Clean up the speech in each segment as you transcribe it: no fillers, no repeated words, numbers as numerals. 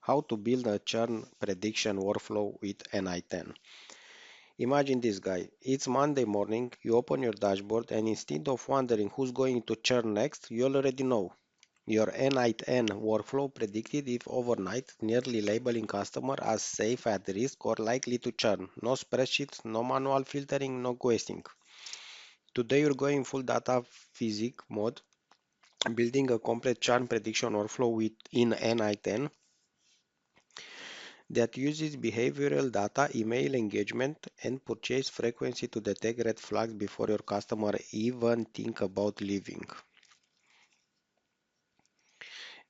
how to build a churn prediction workflow with n8n. Imagine this guy. It's Monday morning, you open your dashboard and instead of wondering who's going to churn next, you already know. Your n8n workflow predicted if overnight, nearly labeling customer as safe, at risk or likely to churn. No spreadsheets, no manual filtering, no guessing. Today you're going full data physics mode, building a complete churn prediction workflow within n8n that uses behavioral data, email engagement, and purchase frequency to detect red flags before your customer even think about leaving.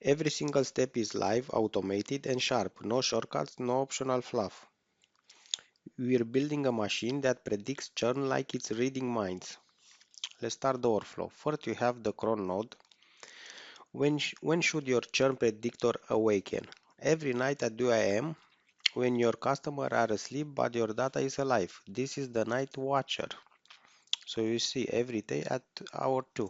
Every single step is live, automated, and sharp. No shortcuts, no optional fluff. We're building a machine that predicts churn like it's reading minds. Let's start the workflow. First, you have the cron node. When should your churn predictor awaken? Every night at 2 a.m. when your customers are asleep but your data is alive. This is the night watcher. So you see every day at hour 2.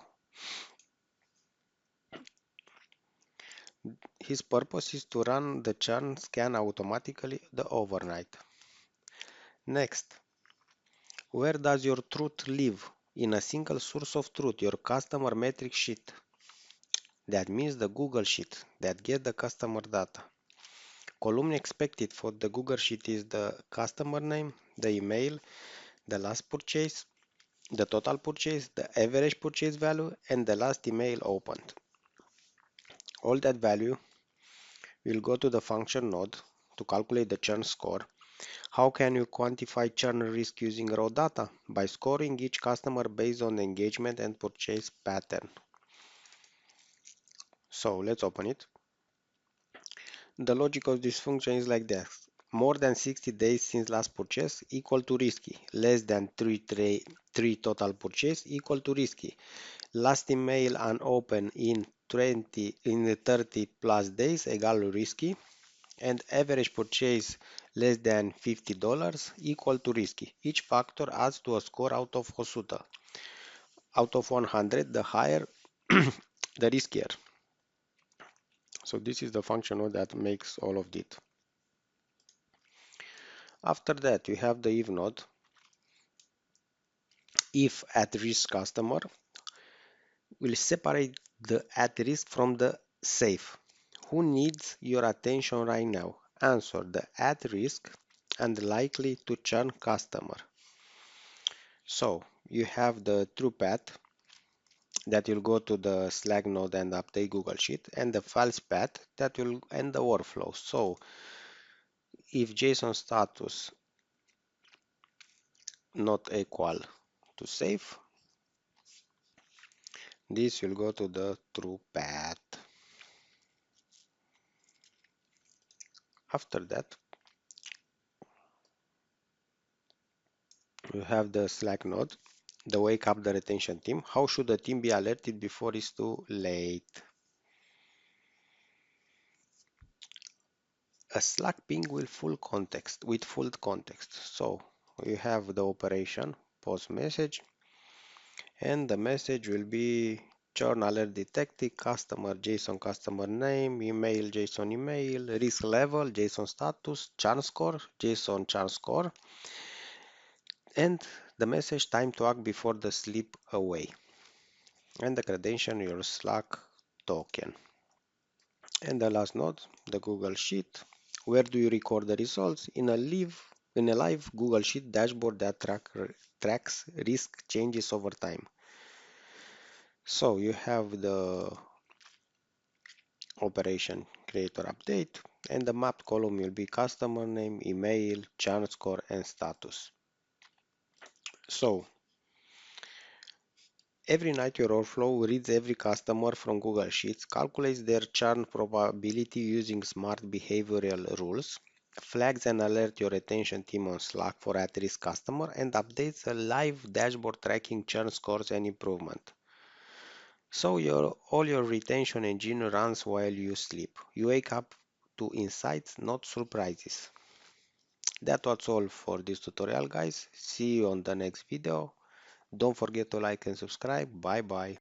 His purpose is to run the churn scan automatically the overnight. Next, where does your truth live? In a single source of truth, your customer metric sheet. That means the Google sheet that get the customer data. Column expected for the Google sheet is the customer name, the email, the last purchase, the total purchase, the average purchase value, and the last email opened. All that value will go to the function node to calculate the churn score. How can you quantify churn risk using raw data? By scoring each customer based on engagement and purchase pattern. So let's open it. The logic of this function is like this. More than 60 days since last purchase equal to risky. Less than 3 total purchase equal to risky. Last email unopened in 30 plus days equal risky. And average purchase less than $50 equal to risky. Each factor adds to a score out of 100. Out of 100, the higher, the riskier. So this is the function that makes all of it. After that, you have the if node. If at-risk customer will separate the at-risk from the safe. Who needs your attention right now? Answer the at-risk and likely to churn customer. So you have the true path that will go to the Slack node and update Google Sheet, and the false path that will end the workflow. So if JSON status not equal to safe, this will go to the true path. After that, you have the Slack node, the wake up the retention team. How should the team be alerted before it's too late? A Slack ping with full context. So you have the operation post message, and the message will be churn alert detected, customer JSON customer name, email JSON email, risk level JSON status, churn score JSON churn score, and the message time to act before the sleep away, and the credential your Slack token. And the last node, the Google Sheet. Where do you record the results? In a live Google Sheet dashboard that tracks risk changes over time. So you have the operation creator update, and the mapped column will be customer name, email, churn score, and status. So every night your workflow reads every customer from Google Sheets, calculates their churn probability using smart behavioral rules, flags and alert your retention team on Slack for at-risk customer, and updates a live dashboard tracking churn scores and improvement. So all your retention engine runs while you sleep. You wake up to insights, not surprises. That was all for this tutorial, guys. See you on the next video. Don't forget to like and subscribe. Bye bye.